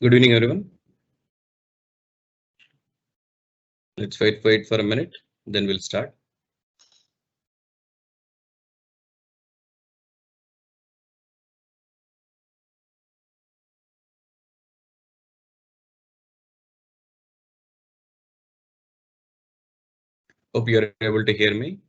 Good evening, everyone. Let's wait for a minute, then we'll start. Hope you are able to hear me.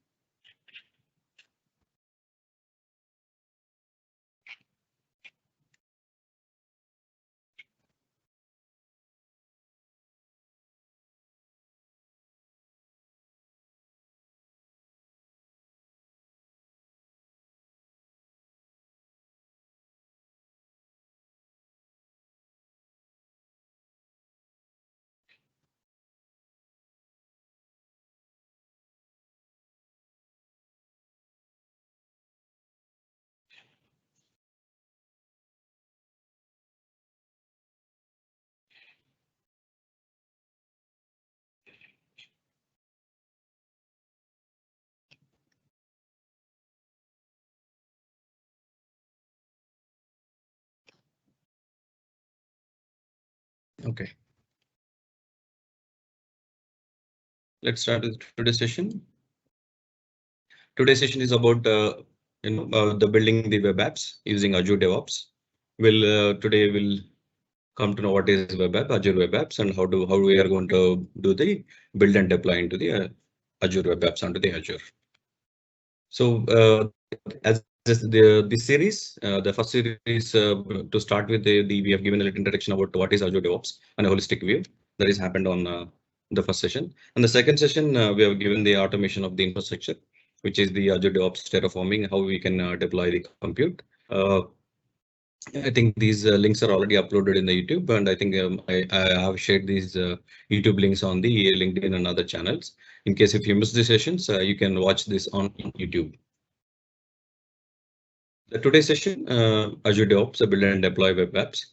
Okay. Let's start with today's session. Today's session is about the building the web apps using Azure DevOps. Today we'll come to know what is web app, Azure web apps, and how we are going to do the build and deploy into the Azure web apps onto the Azure. So as the series, the first series to start with we have given a little introduction about what is Azure DevOps and a holistic view that is happened on the first session. And the second session, we have given the automation of the infrastructure, which is the Azure DevOps terraforming, how we can deploy the compute. I think these links are already uploaded in the YouTube, and I think I have shared these YouTube links on the LinkedIn and other channels. In case if you miss the sessions, you can watch this on YouTube. The today's session, Azure DevOps, build and deploy web apps.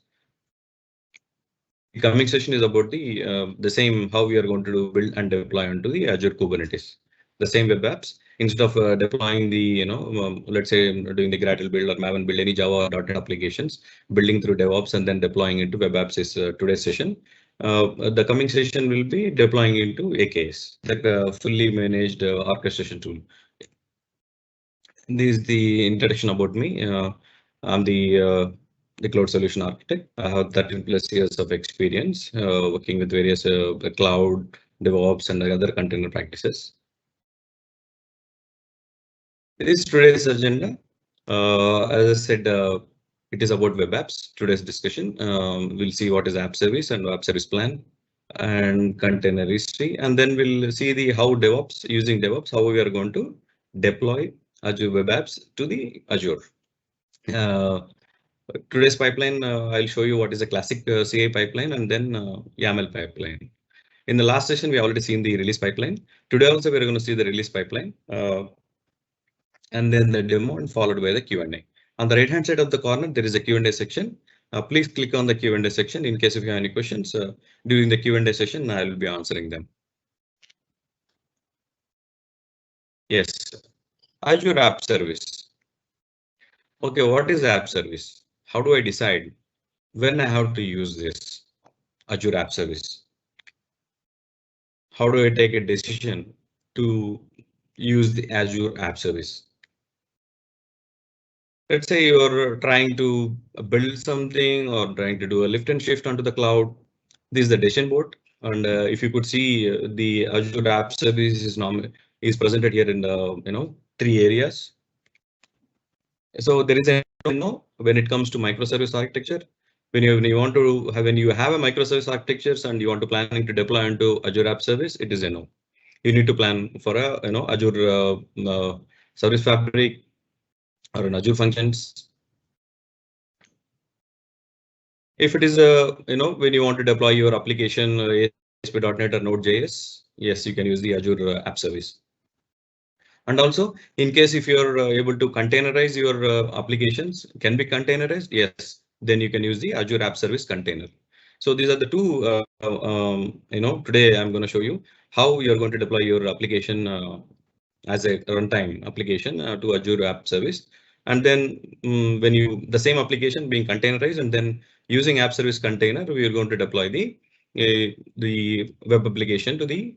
The coming session is about the same how we are going to do build and deploy onto the Azure Kubernetes. The same web apps instead of deploying the let's say doing the Gradle build or Maven build any Java or .NET applications, building through DevOps and then deploying into web apps is today's session. The coming session will be deploying into AKS, like a fully managed orchestration tool. This is the introduction about me. I'm the cloud solution architect. I have 13 plus years of experience working with various cloud, DevOps, and other container practices. This is today's agenda. As I said, it is about web apps. Today's discussion. We'll see what is app service and app service plan and container history, and then we'll see the how DevOps using DevOps, how we are going to deploy Azure web apps to the Azure. Today's pipeline, I'll show you what is a classic CI pipeline and then YAML pipeline. In the last session, we already seen the release pipeline. Today also, we're going to see the release pipeline and then the demo and followed by the Q&A. On the right hand side of the corner, there is a Q&A section. Please click on the Q&A section in case if you have any questions during the Q&A session, I will be answering them. Yes, Azure App Service. Okay, what is app service? How do I decide when I have to use this Azure App Service? How do I take a decision to use the Azure App Service? Let's say you're trying to build something or trying to do a lift and shift onto the cloud. This is the decision board. And if you could see the Azure App Service is presented here in the three areas. So there is a when it comes to microservice architecture, when you have a microservice architectures and you want to planning to deploy into Azure App Service, it is a no. You need to plan for a Azure Service Fabric or an Azure Functions. If it is when you want to deploy your application ASP.NET or Node.js, yes, you can use the Azure App Service. And also, in case if you're able to containerize your applications, can be containerized, yes, then you can use the Azure App Service container. So these are the two, today I'm going to show you how you're going to deploy your application as a runtime application to Azure App Service. And then when you the same application being containerized, and then using app service container, we are going to deploy the web application to the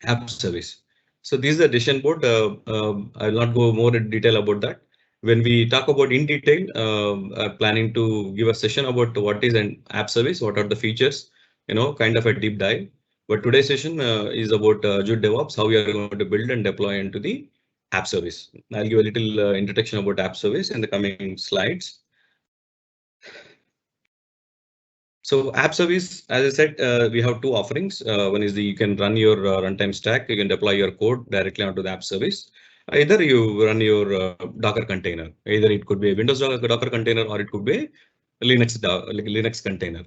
app service. So this is the decision board. I will not go more in detail about that. When we talk about in detail, planning to give a session about what is an app service, what are the features, kind of a deep dive. But today's session is about Azure DevOps, how we are going to build and deploy into the app service. I'll give a little introduction about app service in the coming slides. So app service, as I said, we have two offerings. One is you can run your runtime stack. You can deploy your code directly onto the app service. Either you run your Docker container. Either it could be a Windows Docker container or it could be a Linux container.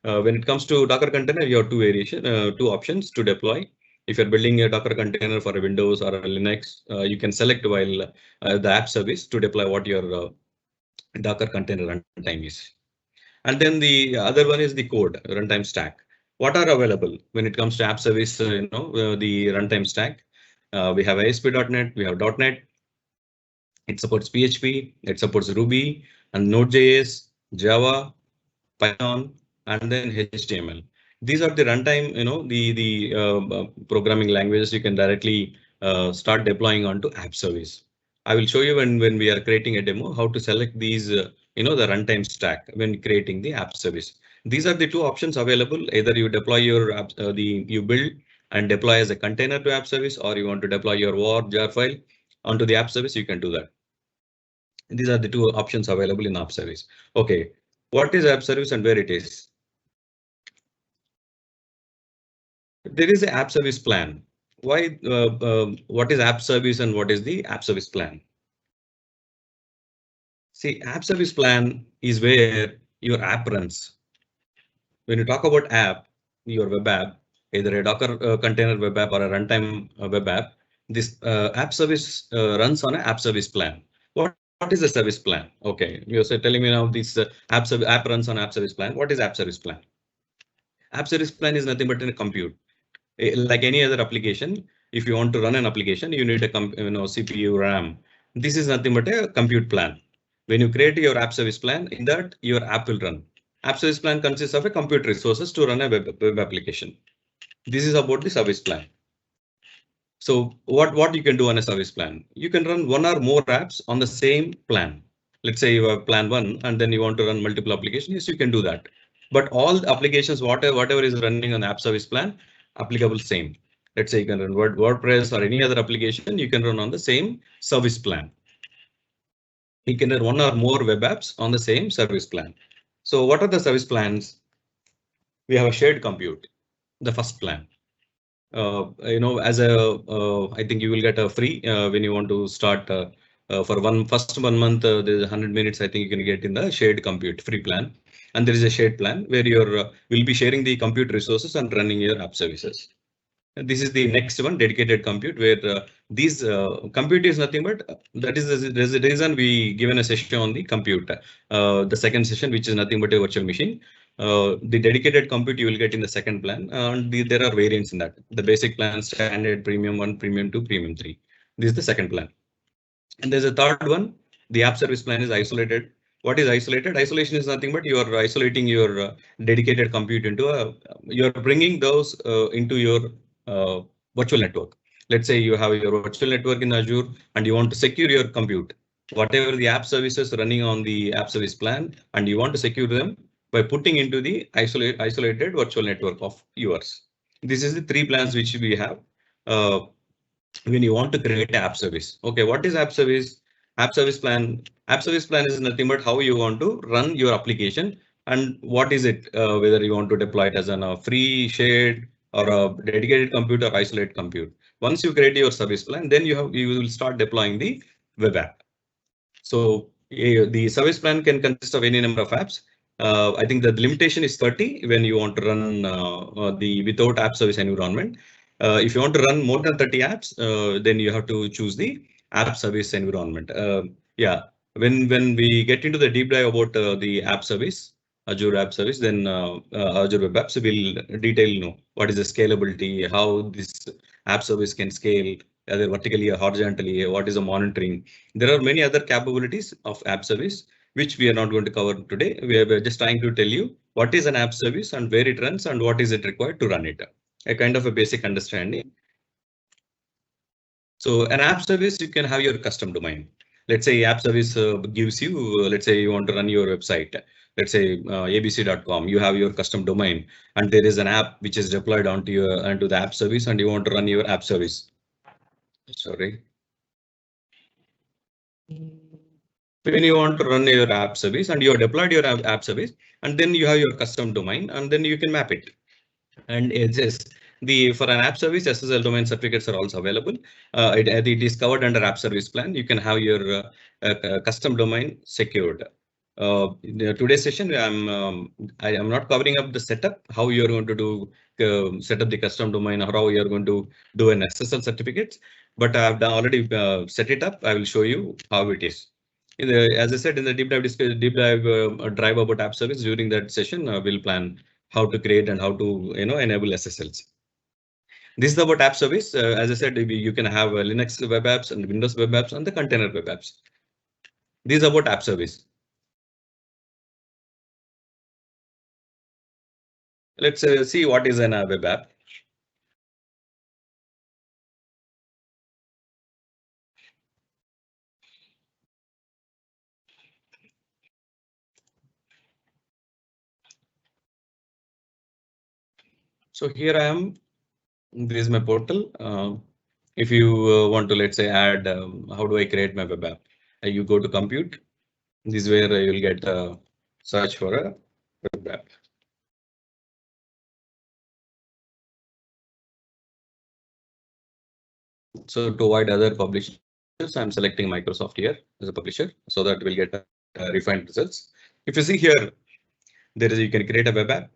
When it comes to Docker container, you have two options to deploy. If you're building a Docker container for a Windows or a Linux, you can select while the app service to deploy what your Docker container runtime is. And then the other one is the code runtime stack. What are available when it comes to app service? The runtime stack. We have ASP.NET, we have .NET. It supports PHP, it supports Ruby and Node.js, Java, Python, and then HTML. These are the runtime, the programming languages you can directly start deploying onto app service. I will show you when we are creating a demo how to select these, the runtime stack when creating the app service. These are the two options available. Either you deploy your app, you build and deploy as a container to app service, or you want to deploy your WAR jar file onto the app service. You can do that. These are the two options available in app service. Okay, what is app service and where it is? There is an app service plan. Why? What is app service and what is the app service plan? See, app service plan is where your app runs. When you talk about app, your web app, either a Docker container web app or a runtime web app, this app service runs on an app service plan. What is a service plan? Okay, you're telling me now this app runs on app service plan. What is app service plan? App service plan is nothing but in a compute. Like any other application, if you want to run an application, you need a CPU, RAM. This is nothing but a compute plan. When you create your app service plan, in that your app will run. App service plan consists of a compute resources to run a web application. This is about the service plan. So what you can do on a service plan? You can run one or more apps on the same plan. Let's say you have plan one and then you want to run multiple applications. Yes, you can do that. But all applications, whatever is running on the app service plan, applicable same. Let's say you can run WordPress or any other application, you can run on the same service plan. You can run one or more web apps on the same service plan. So what are the service plans? We have a shared compute, the first plan. As I think you will get a free when you want to start for first 1 month. There's 100 minutes. I think you can get in the shared compute free plan, and there is a shared plan where you will be sharing the compute resources and running your app services. And this is the next one, dedicated compute, where these compute is nothing but that is the reason we given a session on the compute. The second session, which is nothing but a virtual machine. The dedicated compute you will get in the second plan, and there are variants in that. The basic plan, standard, premium 1, premium 2, premium 3. This is the second plan. And there's a third one. The app service plan is isolated. What is isolated? Isolation is nothing but you are isolating your dedicated compute into you're bringing those into your virtual network. Let's say you have your virtual network in Azure and you want to secure your compute, whatever the app services running on the app service plan, and you want to secure them by putting into the isolated virtual network of yours. This is the three plans which we have when you want to create an app service. Okay, what is app service? App service plan. App service plan is nothing but how you want to run your application and what is it, whether you want to deploy it as a free, shared, or a dedicated compute or isolated compute. Once you create your service plan, then you will start deploying the web app. So the service plan can consist of any number of apps. I think the limitation is 30 when you want to run the without app service environment. If you want to run more than 30 apps, then you have to choose the app service environment. Yeah, when we get into the deep dive about the app service, Azure App Service, then Azure Web Apps will detail what is the scalability, how this app service can scale either vertically or horizontally. What is the monitoring? There are many other capabilities of app service which we are not going to cover today. We are just trying to tell you what is an app service and where it runs and what is it required to run it. A kind of a basic understanding. So an app service, you can have your custom domain. Let's say app service gives you, let's say you want to run your website. Let's say abc.com, you have your custom domain and there is an app which is deployed onto the app service and you want to run your app service. Sorry. When you want to run your app service and you have deployed your app service and then you have your custom domain and then you can map it. And it's just for an app service, SSL domain certificates are also available. It is covered under app service plan. You can have your custom domain secured. In today's session, I am not covering up the setup, how you're going to do set up the custom domain or how you're going to do an SSL certificate. But I've already set it up. I will show you how it is. As I said in the deep dive drive about app service, during that session, we'll plan how to create and how to enable SSLs. This is about app service. As I said, you can have Linux web apps and Windows web apps and the container web apps. This is about app service. Let's see what is an web app. So here I am. This is my portal. If you want to, let's say, add, how do I create my web app? You go to compute. This is where you'll get a search for a web app. So to avoid other publishers, I'm selecting Microsoft here as a publisher so that we'll get refined results. If you see here, you can create a web app,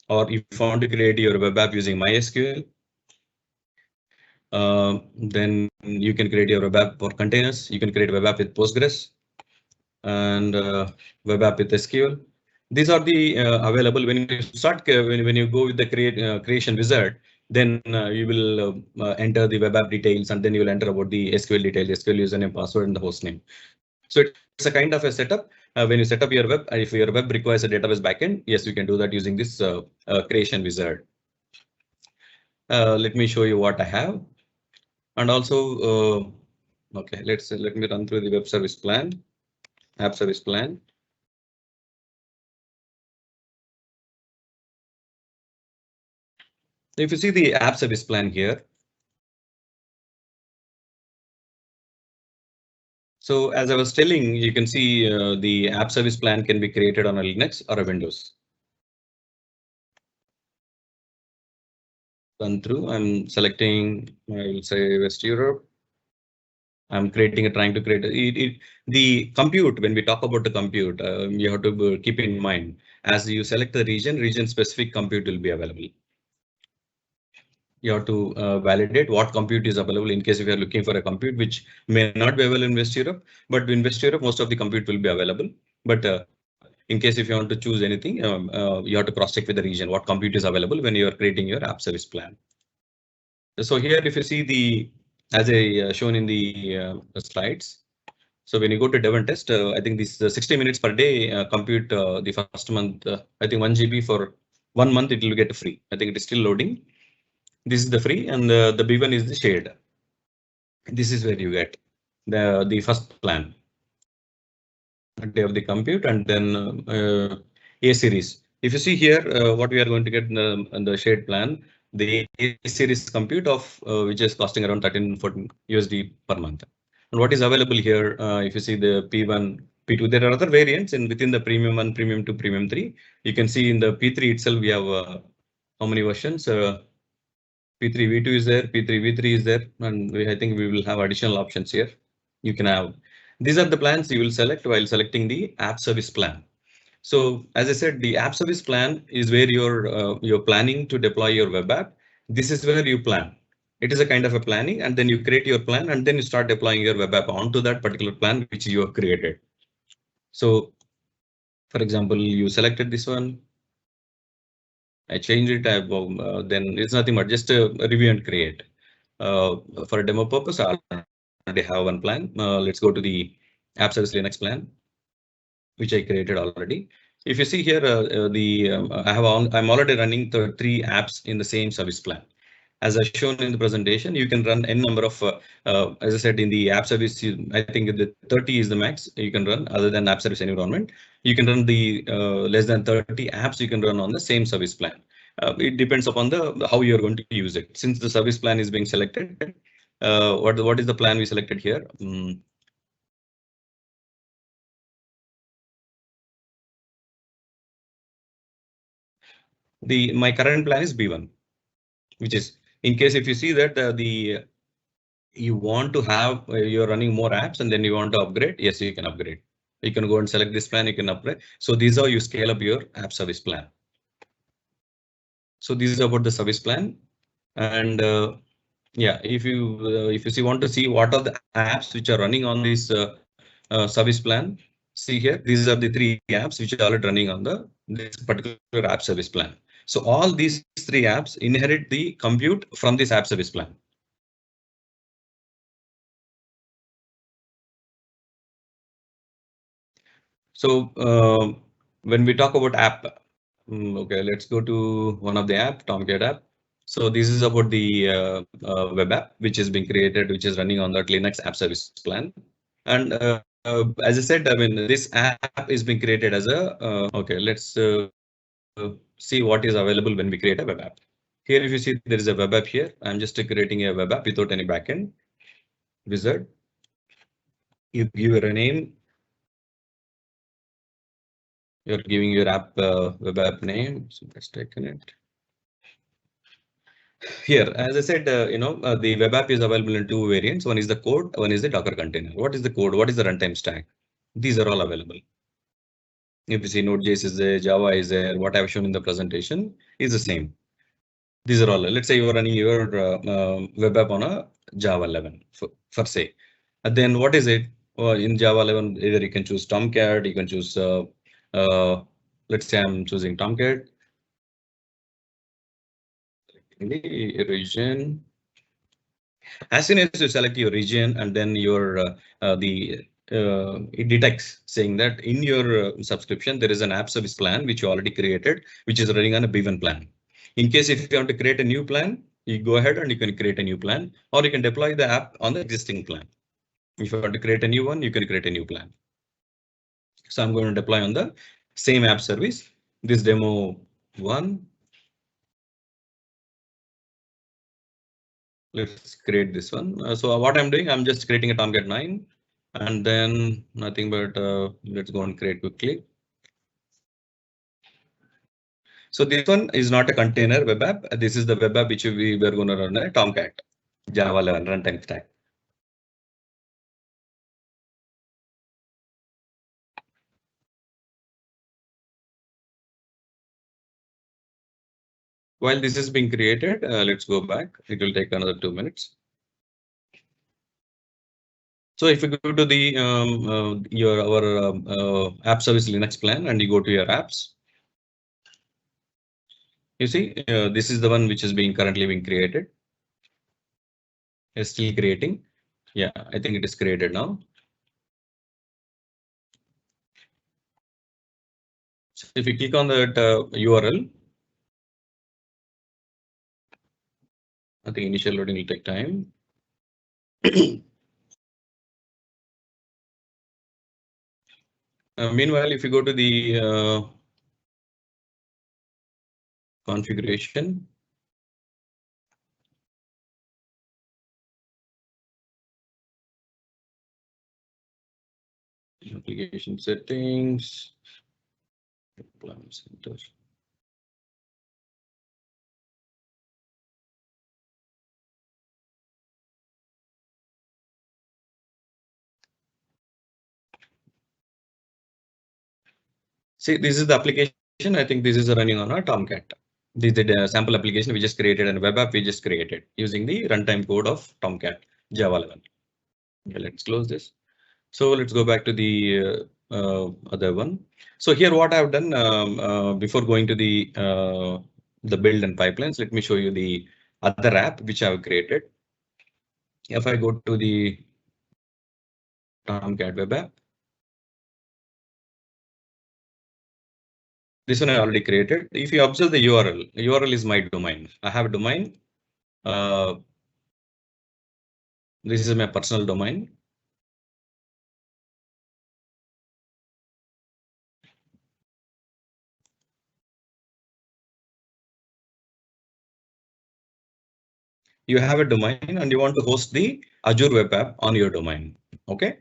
or if you want to create your web app using MySQL, then you can create your web app for containers. You can create a web app with Postgres and web app with SQL. These are the available when you start when you go with the creation wizard. Then you will enter the web app details and then you will enter about the SQL details, SQL username, password, and the host name. So it's a kind of a setup. When you set up your web, if your web requires a database backend, yes, you can do that using this creation wizard. Let me show you what I have. And also, okay, let me run through the web service plan, app service plan. If you see the app service plan here. So as I was telling, you can see the app service plan can be created on a Linux or a Windows. Run through, I'm selecting, I will say West Europe. I'm trying to create the compute. When we talk about the compute, you have to keep in mind, as you select the region specific compute will be available. You have to validate what compute is available in case if you are looking for a compute which may not be available in West Europe, but in West Europe, most of the compute will be available. But in case if you want to choose anything, you have to cross check with the region, what compute is available when you are creating your app service plan. So here, if you see the, as I shown in the slides. So when you go to dev and test, I think this 60 minutes per day compute the first month, I think 1 GB for 1 month, it will get free. I think it is still loading. This is the free and the B1 is the shared. This is where you get the first plan. Day of the compute and then A series. If you see here, what we are going to get in the shared plan, the A series compute of which is costing around 13-14 USD per month. And what is available here, if you see the P1, P2, there are other variants in within the premium 1, premium 2, premium 3. You can see in the P3 itself, we have how many versions? P3 V2 is there, P3 V3 is there, and I think we will have additional options here. You can have. These are the plans you will select while selecting the app service plan. So as I said, the app service plan is where you're planning to deploy your web app. This is where you plan. It is a kind of a planning, and then you create your plan, and then you start deploying your web app onto that particular plan which you have created. So, for example, you selected this one. I changed it. Then it's nothing but just a review and create. For a demo purpose, I already have one plan. Let's go to the App Service Linux plan, which I created already. If you see here, I'm already running the 3 apps in the same service plan. As I shown in the presentation, you can run n number of, as I said, in the app service, I think the 30 is the max you can run other than app service environment. You can run the less than 30 apps you can run on the same service plan. It depends upon the how you're going to use it. Since the service plan is being selected, what is the plan we selected here? My current plan is B1, which is in case if you see that you want to have you're running more apps and then you want to upgrade, yes, you can upgrade. You can go and select this plan, you can upgrade. So these are you scale up your app service plan. So this is about the service plan. And yeah, if you want to see what are the apps which are running on this service plan, see here, these are the 3 apps which are already running on this particular app service plan. So all these 3 apps inherit the compute from this app service plan. So when we talk about app, okay, let's go to one of the app, Tomcat app. So this is about the web app, which is being created, which is running on that Linux app service plan. And as I said, I mean, this app is being created as a, okay, let's see what is available when we create a web app. Here, if you see, there is a web app here. I'm just creating a web app without any backend wizard. You give it a name. You're giving your app web app name. So let's take it. Here, as I said, the web app is available in 2 variants. One is the code, one is the Docker container. What is the code? What is the runtime stack? These are all available. If you see Node.js is there, Java is there, what I've shown in the presentation is the same. These are all. Let's say you're running your web app on a Java 11 for say. And then what is it? In Java 11, either you can choose Tomcat, you can choose, let's say I'm choosing Tomcat. The region. As soon as you select your region and then your it detects saying that in your subscription there is an app service plan which you already created, which is running on a B1 plan. In case if you want to create a new plan, you go ahead and you can create a new plan, or you can deploy the app on the existing plan. If you want to create a new one, you can create a new plan. So I'm going to deploy on the same app service, this demo 1. Let's create this one. So what I'm doing, I'm just creating a Tomcat 9 and then nothing but let's go and create quickly. So this one is not a container web app. This is the web app which we were going to run a Tomcat Java 11 runtime stack. While this is being created, let's go back. It will take another 2 minutes. So if you go to the our app service Linux plan and you go to your apps, you see this is the one which is currently being created. It's still creating. Yeah, I think it is created now. So if you click on that URL, I think initial loading will take time. Meanwhile, if you go to the configuration, application settings, deployment center. See, this is the application. I think this is running on a Tomcat. This is the sample application we just created and web app we just created using the runtime code of Tomcat Java 11. Okay, let's close this. So let's go back to the other one. So here what I've done before going to the build and pipelines, let me show you the other app which I've created. If I go to the Tomcat web app, this one I already created. If you observe the URL is my domain. I have a domain. This is my personal domain. You have a domain and you want to host the Azure web app on your domain. Okay,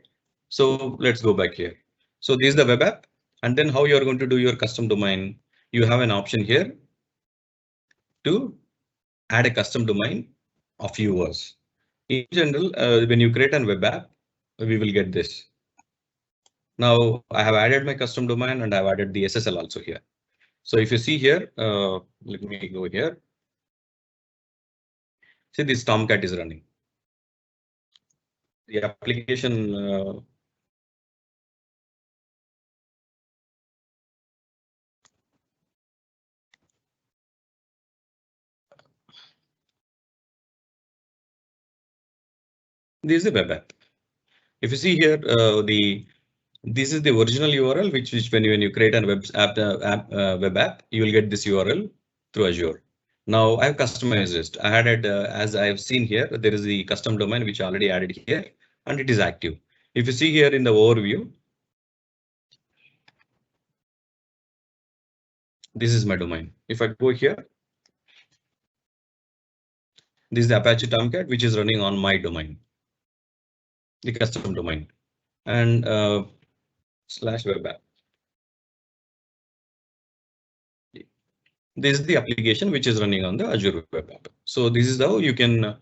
so let's go back here. So this is the web app, and then how you are going to do your custom domain. You have an option here to add a custom domain of yours. In general, when you create a web app, we will get this. Now I have added my custom domain and I've added the SSL also here. So if you see here, let me go here. See, this Tomcat is running. The application this is the web app. If you see here, this is the original URL, which when you create a web app, you will get this URL through Azure. Now I have customized it. I added, as I have seen here, there is the custom domain which I already added here, and it is active. If you see here in the overview, this is my domain. If I go here, this is the Apache Tomcat, which is running on my domain, the custom domain, and slash web app. This is the application which is running on the Azure web app. So this is how you can,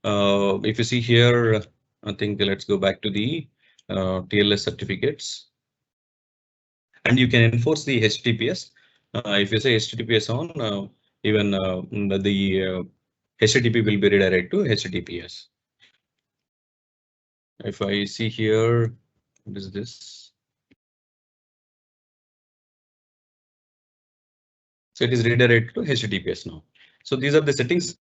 if you see here, I think let's go back to the TLS certificates, and you can enforce the HTTPS. If you say HTTPS on, even the HTTP will be redirected to HTTPS. If I see here, what is this? So it is redirected to HTTPS now. So these are the settings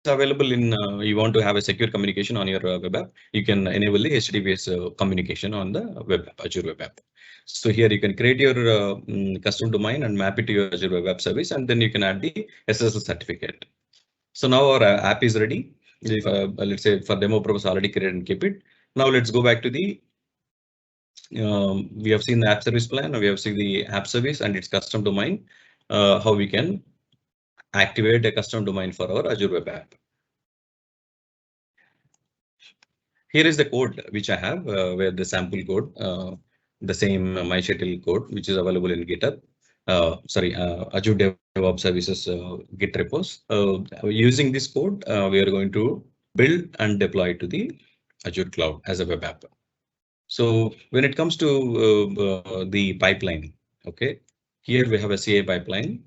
available in, you want to have a secure communication on your web app, you can enable the HTTPS communication on the web app, Azure web app. So here you can create your custom domain and map it to your Azure web app service, and then you can add the SSL certificate. So now our app is ready. If, let's say for demo purpose already created and keep it. Now let's go back to the, we have seen the app service plan, we have seen the app service and its custom domain, how we can activate a custom domain for our Azure web app. Here is the code which I have, where the sample code, the same MyShuttle code, which is available in GitHub. Azure DevOps Services Git repos. Using this code, we are going to build and deploy to the Azure cloud as a web app. So when it comes to the pipeline, okay, here we have a CI pipeline.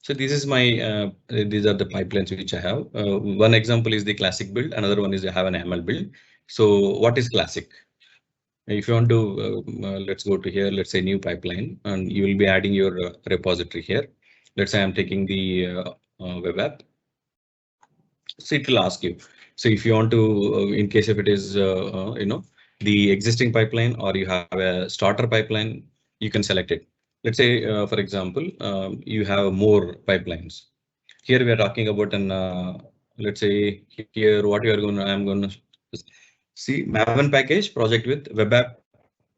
So this is my, these are the pipelines which I have. One example is the classic build. Another one is I have an ML build. So what is classic? If you want to, let's go to here, let's say new pipeline, and you will be adding your repository here. Let's say I'm taking the web app. So it will ask you. So if you want to, in case if it is, the existing pipeline or you have a starter pipeline, you can select it. Let's say, for example, you have more pipelines. Here we are talking about an, let's say here what you are going to, I'm going to see Maven package project with web app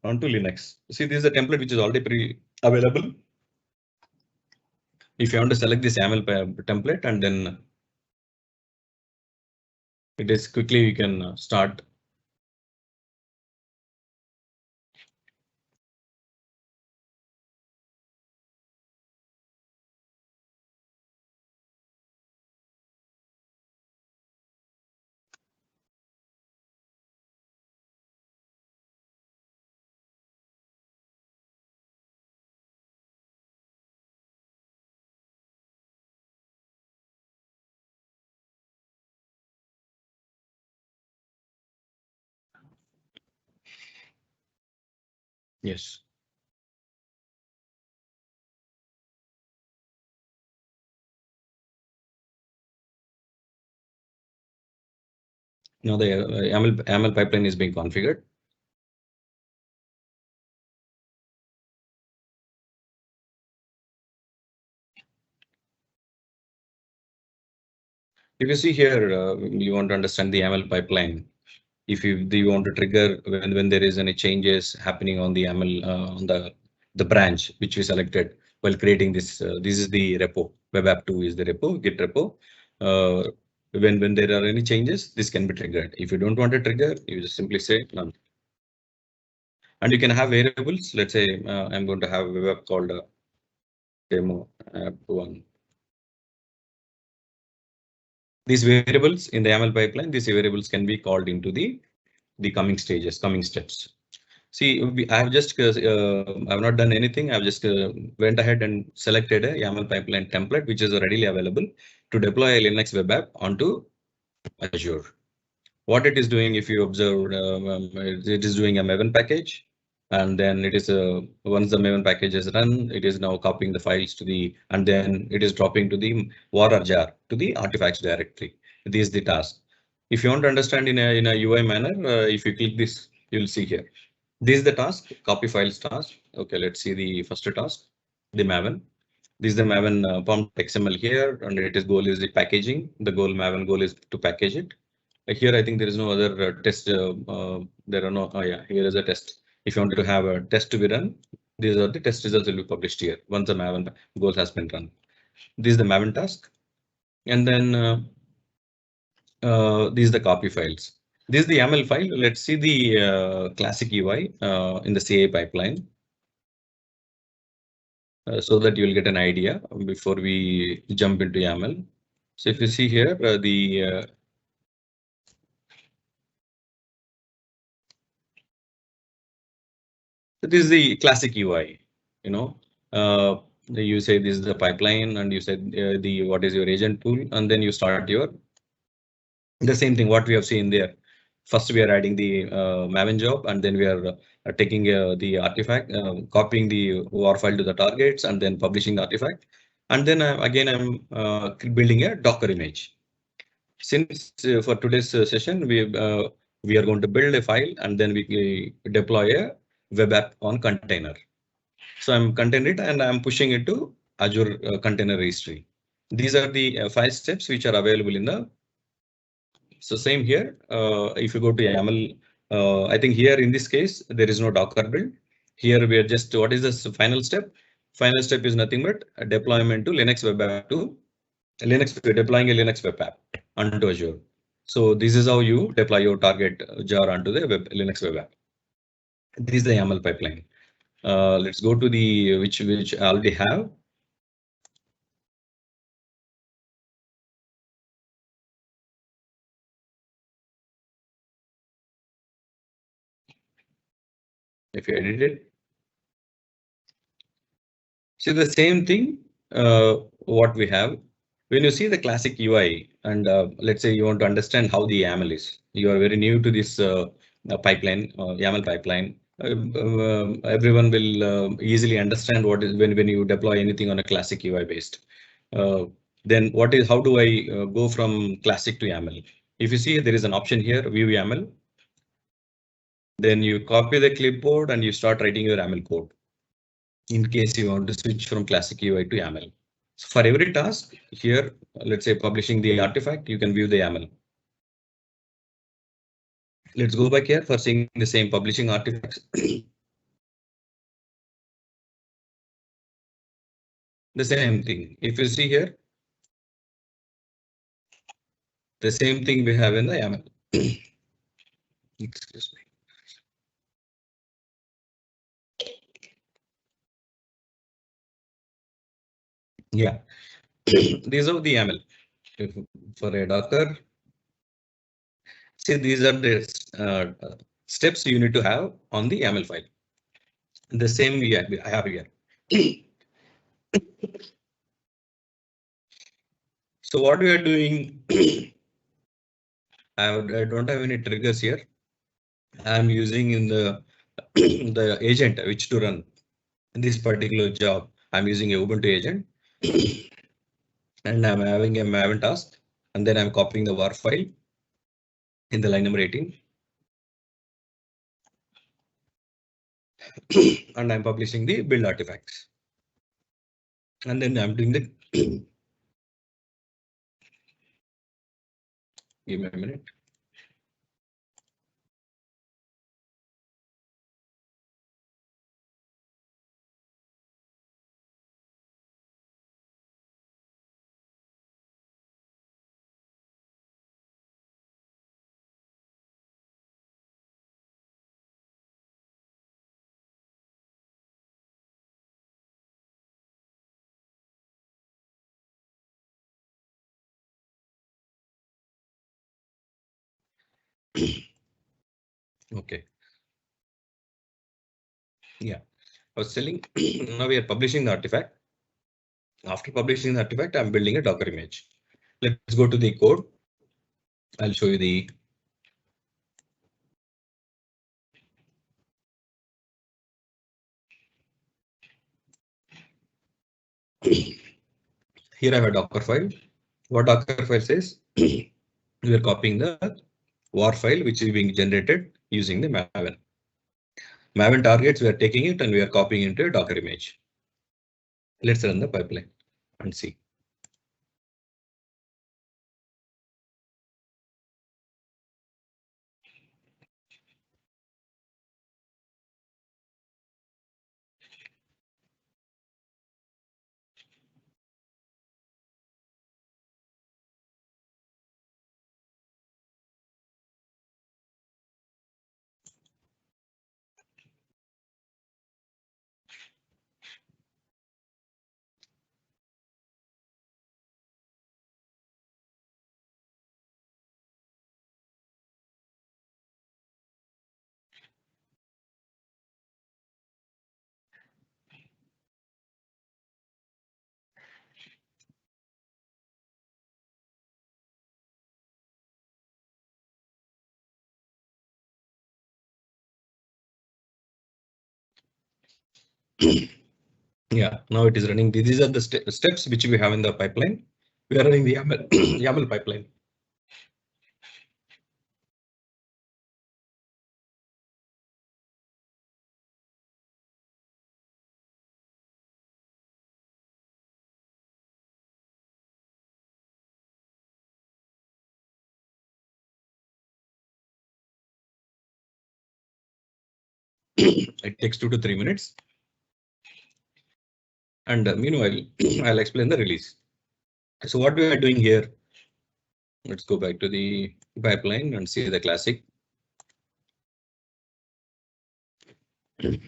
onto Linux. See, this is a template which is already available. If you want to select this YAML template and then it is quickly, you can start. Yes. Now the YAML pipeline is being configured. If you see here, you want to understand the YAML pipeline. If you want to trigger when there is any changes happening on the YAML on the branch which we selected while creating this. This is the repo. Web app 2 is the repo, Git repo. When there are any changes, this can be triggered. If you don't want to trigger, you just simply say none. And you can have variables. Let's say I'm going to have a web app called demo app 1. These variables in the YAML pipeline, these variables can be called into the coming stages, coming steps. See, I've just I've not done anything. I've just went ahead and selected a YAML pipeline template, which is readily available to deploy a Linux web app onto Azure. What it is doing, if you observe, it is doing a Maven package, and then it is once the Maven package is run, it is now copying the files to the, and then it is dropping to the var jar to the artifacts directory. This is the task. If you want to understand in a UI manner, if you click this, you'll see here. This is the task, copy files task. Okay, let's see the first task, the Maven. This is the Maven pump XML here, and it is goal is the packaging. The goal Maven goal is to package it. Here, I think there is no other test. There are no. Oh yeah, here is a test. If you want to have a test to be run, these are the test results will be published here once the Maven goal has been run. This is the Maven task, and then these are the copy files. This is the YAML file. Let's see the classic UI in the CI pipeline. So that you will get an idea before we jump into YAML. So if you see here, this is the classic UI. You know, you say this is the pipeline, and you said what is your agent pool, and then you start your the same thing what we have seen there. First, we are adding the Maven job, and then we are taking the artifact, copying the WAR file to the targets, and then publishing the artifact. And then again, I'm building a Docker image. Since for today's session, we are going to build a file, and then we deploy a web app on container. So I'm containing it, and I'm pushing it to Azure Container Registry. These are the 5 steps which are available in the. So same here, if you go to YAML, I think here in this case, there is no Docker build. Here we are just, what is the final step? Final step is nothing but a deployment to Linux web app to Linux, deploying a Linux web app onto Azure. So this is how you deploy your target jar onto the Linux web app. This is the YAML pipeline. Let's go to the which I already have. If you edit it, see the same thing. What we have when you see the classic UI, and let's say you want to understand how the YAML is. You are very new to this pipeline, YAML pipeline. Everyone will easily understand what is when you deploy anything on a classic UI based. Then what is how do I go from classic to YAML? If you see there is an option here, view YAML. Then you copy the clipboard and you start writing your YAML code. In case you want to switch from classic UI to YAML. So for every task here, let's say publishing the artifact, you can view the YAML. Let's go back here for seeing the same publishing artifacts. The same thing. If you see here, the same thing we have in the YAML. Excuse me. Yeah, these are the YAML. For a Docker, see these are the steps you need to have on the YAML file. The same I have here. So what we are doing, I don't have any triggers here. I'm using in the the agent which to run this particular job. I'm using a Ubuntu agent, and I'm having a Maven task, and then I'm copying the WAR file. in the line number 18. And I'm publishing the build artifacts. And then I'm doing the give me a minute. Okay. Yeah, I was telling now we are publishing the artifact. After publishing the artifact, I'm building a Docker image. Let's go to the code. I'll show you the here I have a Docker file. What Docker file says? We are copying the war file which is being generated using the Maven. Maven targets, we are taking it and we are copying into a Docker image. Let's run the pipeline and see. Yeah, now it is running. These are the steps which we have in the pipeline. We are running the YAML, YAML pipeline. It takes 2 to 3 minutes. And meanwhile, I'll explain the release. So what we are doing here, let's go back to the pipeline and see the classic. In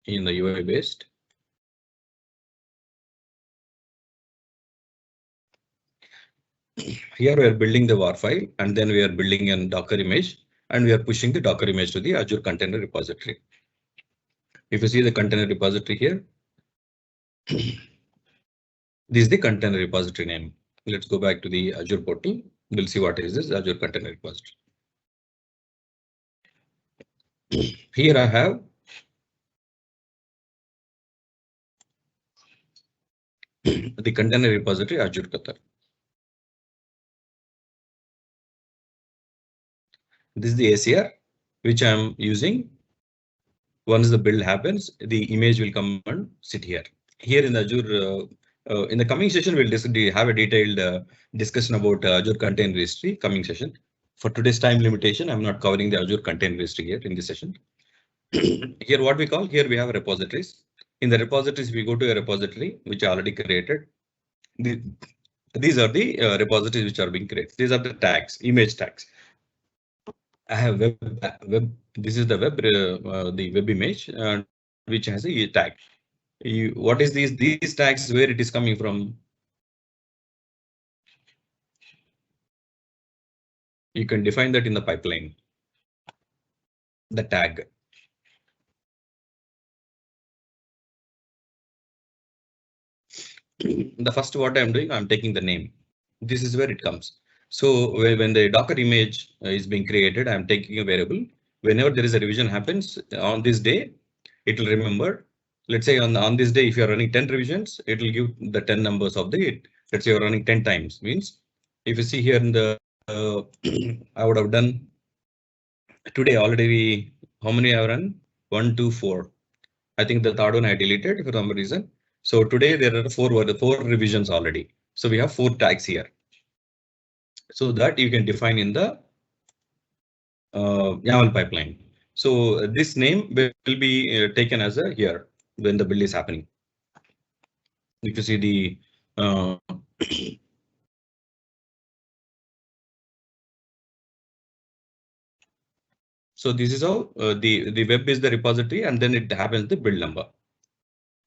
the UI based. Here we are building the war file and then we are building a Docker image and we are pushing the Docker image to the Azure Container Repository. If you see the container repository here, this is the container repository name. Let's go back to the Azure portal. We'll see what is this Azure Container Repository. Here I have the container repository Azure Qatar. This is the ACR which I'm using. Once the build happens, the image will come and sit here. Here in the Azure, in the coming session, we'll have a detailed discussion about Azure Container Registry coming session. For today's time limitation, I'm not covering the Azure Container Registry here in this session. Here, what we call here, we have repositories. In the repositories, we go to a repository which are already created. These are the repositories which are being created. These are the tags, image tags. I have web. This is the web image which has a tag. What is these tags? Where it is coming from? You can define that in the pipeline. The tag. The first what I'm doing, I'm taking the name. This is where it comes. So when the Docker image is being created, I'm taking a variable. Whenever there is a revision happens on this day, it will remember. Let's say on this day, if you're running 10 revisions, it will give the 10 numbers of the. Let's say you're running 10 times. Means if you see here in the I would have done today already. How many I have run? 1, 2, 4. I think the third one I deleted for some reason. So today there are four revisions already. So we have 4 tags here. So that you can define in the YAML pipeline. So this name will be taken as a here when the build is happening. If you see the so this is how the web is the repository, and then it happens the build number.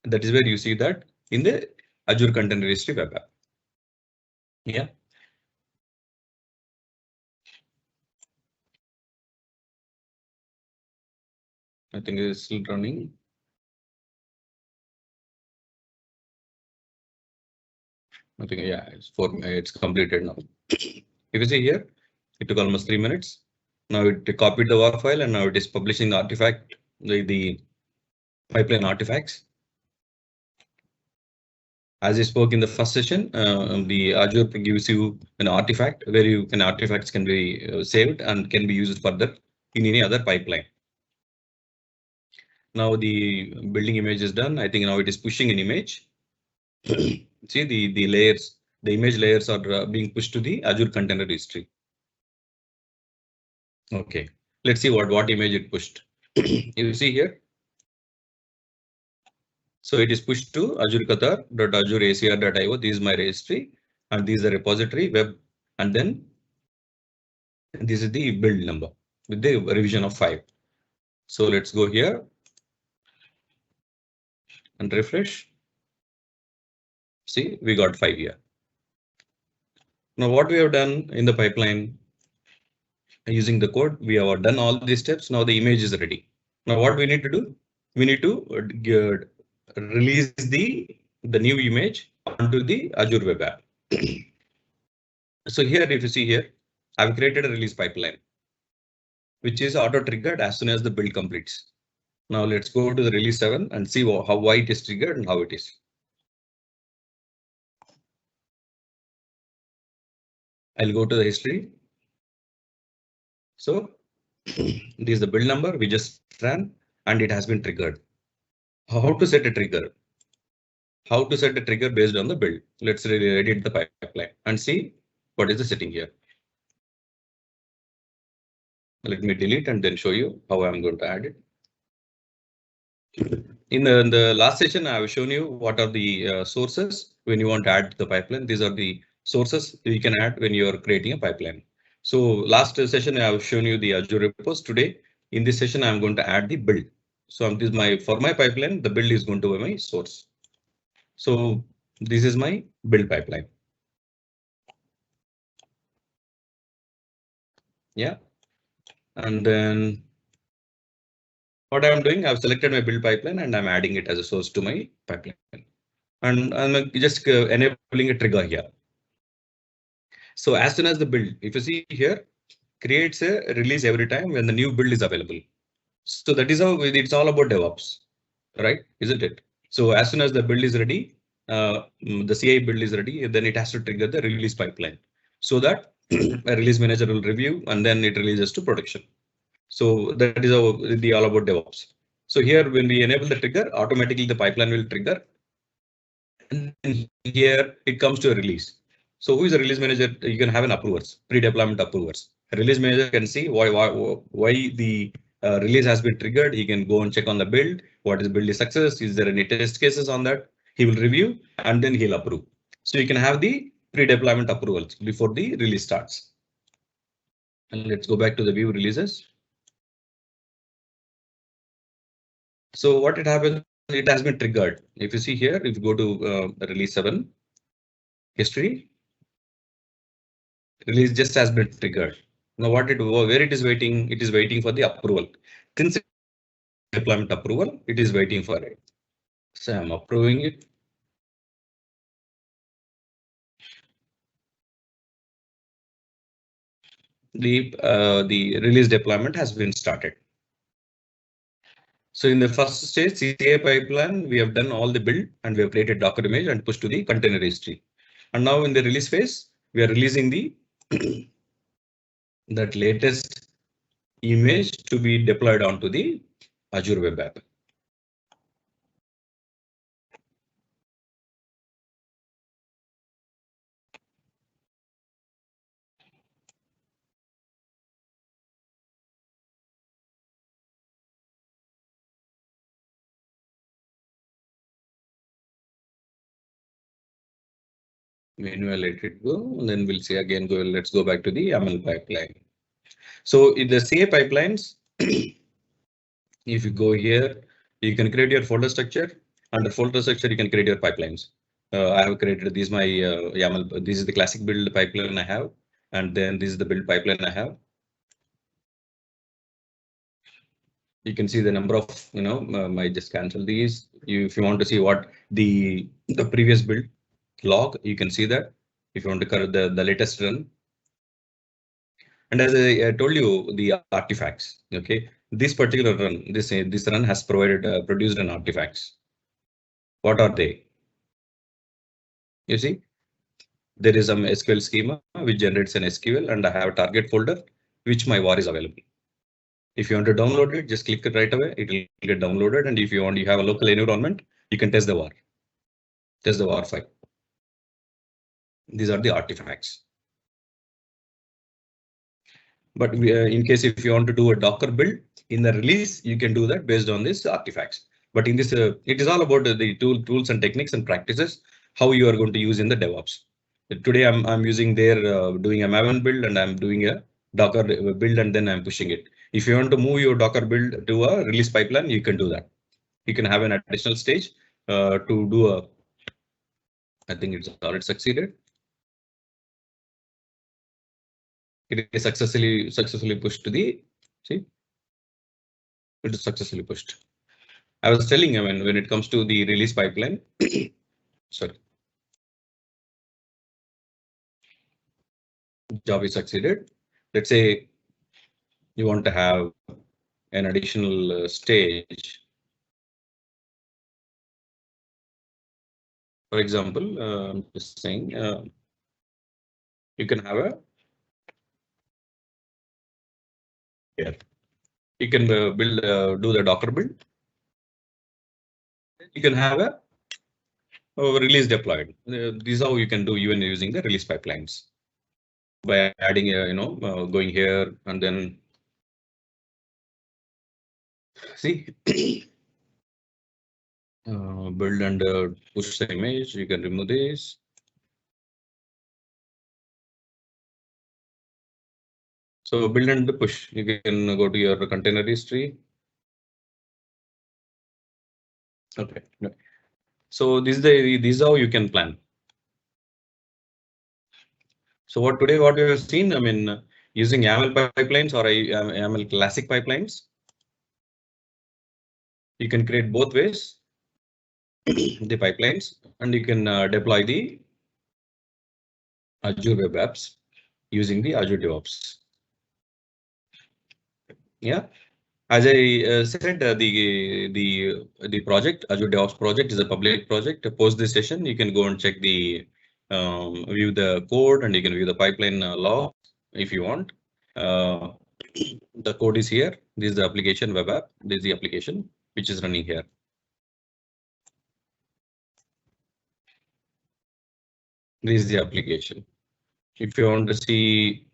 That is where you see that in the Azure Container Registry web app. Yeah. I think it is still running. I think yeah, it's completed now. If you see here, it took almost 3 minutes. Now it copied the WAR file and now it is publishing the artifact, the pipeline artifacts. As I spoke in the first session, the Azure gives you an artifact where artifacts can be saved and can be used further in any other pipeline. Now the building image is done. I think now it is pushing an image. See the layers, the image layers are being pushed to the Azure Container Registry. Okay, let's see what image it pushed. You see here. So it is pushed to Azure Qatar.azure.acr.io. This is my registry, and this is the repository web, and then this is the build number with the revision of 5. So let's go here and refresh. See, we got 5 here. Now what we have done in the pipeline using the code, we have done all these steps. Now the image is ready. Now what we need to do? We need to release the new image onto the Azure web app. So here, if you see here, I've created a release pipeline, which is auto triggered as soon as the build completes. Now let's go to the release 7 and see why it is triggered and how it is. I'll go to the history. So this is the build number we just ran and it has been triggered. How to set a trigger? How to set a trigger based on the build? Let's really edit the pipeline and see what is the setting here. Let me delete and then show you how I'm going to add it. In the last session, I have shown you what are the sources when you want to add to the pipeline. These are the sources you can add when you are creating a pipeline. So last session, I have shown you the Azure repos. Today, in this session, I'm going to add the build. So for my pipeline, the build is going to be my source. So this is my build pipeline. Yeah. And then what I'm doing, I've selected my build pipeline and I'm adding it as a source to my pipeline. And I'm just enabling a trigger here. So as soon as the build, if you see here, creates a release every time when the new build is available. So that is how it's all about DevOps, right? Isn't it? So as soon as the build is ready, the CI build is ready, then it has to trigger the release pipeline so that a release manager will review and then it releases to production. So that is how all about DevOps. So here, when we enable the trigger, automatically the pipeline will trigger. And here it comes to a release. So who is a release manager? You can have an approvers, pre-deployment approvers. A release manager can see why the release has been triggered. He can go and check on the build. What is build is success? Is there any test cases on that? He will review and then he'll approve. So you can have the pre-deployment approvals before the release starts. And let's go back to the view releases. So what it happens, it has been triggered. If you see here, if you go to release 7 history, release just has been triggered. Now where it is waiting, it is waiting for the approval. Since deployment approval, it is waiting for it. So I'm approving it. The release deployment has been started. So in the first stage, CI pipeline, we have done all the build and we have created Docker image and pushed to the container registry. And now in the release phase, we are releasing the that latest image to be deployed onto the Azure Web App. Meanwhile, let it go, and then we'll see again. Let's go back to the YAML pipeline. So in the CA pipelines, if you go here, you can create your folder structure. Under folder structure, you can create your pipelines. I have created this my YAML. This is the classic build pipeline I have, and then this is the build pipeline I have. You can see the number of, I just cancel these. If you want to see what the previous build log, you can see that. If you want to cover the latest run, and as I told you, the artifacts. Okay, this particular run, this run has produced an artifacts. What are they? You see, there is some SQL schema which generates an SQL, and I have a target folder which my var is available. If you want to download it, just click it right away. It will get downloaded, and if you have a local environment, you can test the var. Test the var file. These are the artifacts. But in case if you want to do a Docker build in the release, you can do that based on these artifacts. But in this, it is all about the tools and techniques and practices, how you are going to use in the DevOps. Today, I'm using their doing a Maven build, and I'm doing a Docker build, and then I'm pushing it. If you want to move your Docker build to a release pipeline, you can do that. You can have an additional stage to do a. I think it's already succeeded. It is successfully pushed to the, see, it is successfully pushed. I was telling you, when it comes to the release pipeline, sorry, job is succeeded. Let's say you want to have an additional stage. For example, I'm just saying you can have a here. You can build do the Docker build. You can have a release deployed. This is how you can do even using the release pipelines by adding going here and then see build and push the image. You can remove this. So build and push. You can go to your container history. Okay. So this is how you can plan. So what we have seen, using YAML pipelines or YAML classic pipelines, you can create both ways the pipelines, and you can deploy the Azure Web Apps using the Azure DevOps. Yeah, as I said, the project Azure DevOps project is a public project. Post this session, you can go and check the view the code, and you can view the pipeline log if you want. The code is here. This is the application web app. This is the application which is running here. This is the application. If you want to see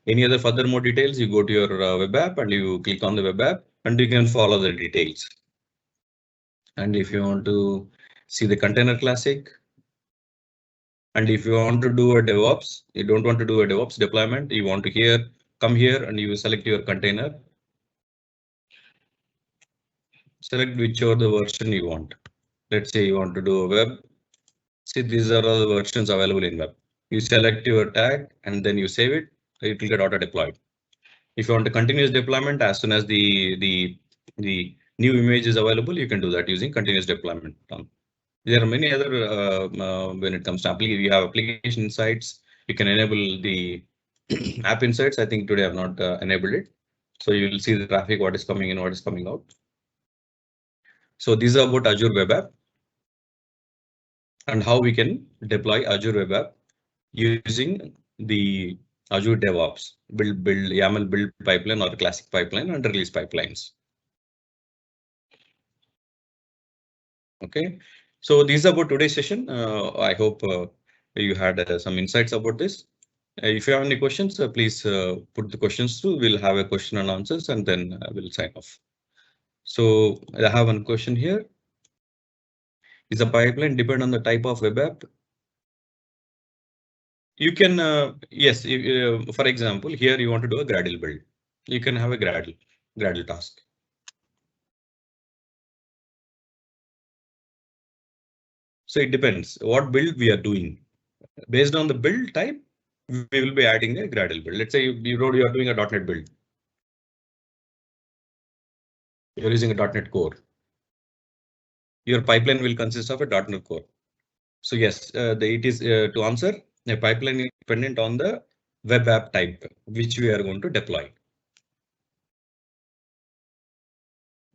any other further more details, you go to your web app and you click on the web app, and you can follow the details. And if you want to see the container classic, and if you want to do a DevOps, you don't want to do a DevOps deployment, you want to come here and you select your container. Select whichever the version you want. Let's say you want to do a web. See, these are all the versions available in web. You select your tag and then you save it. It will get auto deployed. If you want a continuous deployment, as soon as the new image is available, you can do that using continuous deployment. There are many other when it comes to application, you have application insights. You can enable the app insights. I think today I've not enabled it. So you will see the traffic, what is coming in, what is coming out. So these are about Azure Web App and how we can deploy Azure Web App using the Azure DevOps, build YAML build pipeline or classic pipeline and release pipelines. Okay, so this is about today's session. I hope you had some insights about this. If you have any questions, please put the questions through. We'll have a question and answers, and then we'll sign off. So I have one question here. Is a pipeline depend on the type of web app? You can, yes, for example, here you want to do a Gradle build. You can have a Gradle task. So it depends what build we are doing. Based on the build type, we will be adding a Gradle build. Let's say you are doing a .NET build. You're using a .NET Core. Your pipeline will consist of a .NET Core. So yes, it is to answer, a pipeline is dependent on the web app type which we are going to deploy.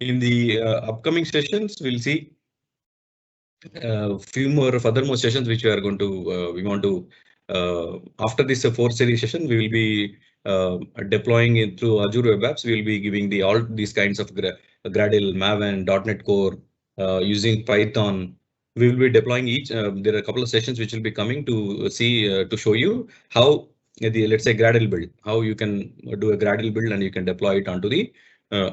In the upcoming sessions, we'll see few more furthermore sessions which we are going to we want to after this 4 series session we will be deploying it through Azure Web Apps. We will be giving all these kinds of Gradle, Maven, .NET Core using Python. We will be deploying each. There are a couple of sessions which will be coming to see to show you how the, let's say, Gradle build, how you can do a Gradle build and you can deploy it onto the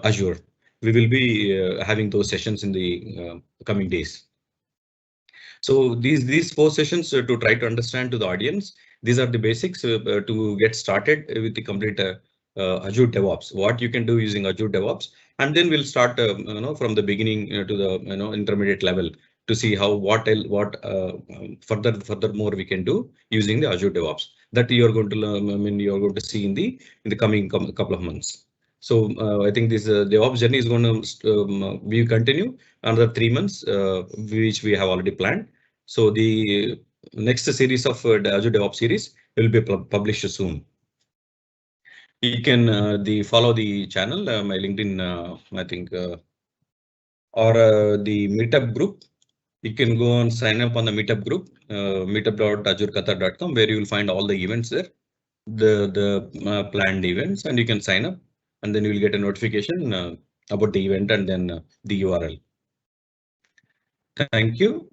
Azure. We will be having those sessions in the coming days. So these 4 sessions to try to understand to the audience, these are the basics to get started with the complete Azure DevOps. What you can do using Azure DevOps, and then we'll start from the beginning to the intermediate level to see how what furthermore we can do using the Azure DevOps. That you are going to learn. I mean, you are going to see in the coming couple of months. So I think this DevOps journey is going to we continue another 3 months, which we have already planned. So the next series of the Azure DevOps series will be published soon. You can follow the channel, my LinkedIn, I think, or the Meetup group. You can go and sign up on the Meetup group, meetup.azureqatar.com, where you will find all the events there, the planned events, and you can sign up, and then you will get a notification about the event and then the URL. Thank you.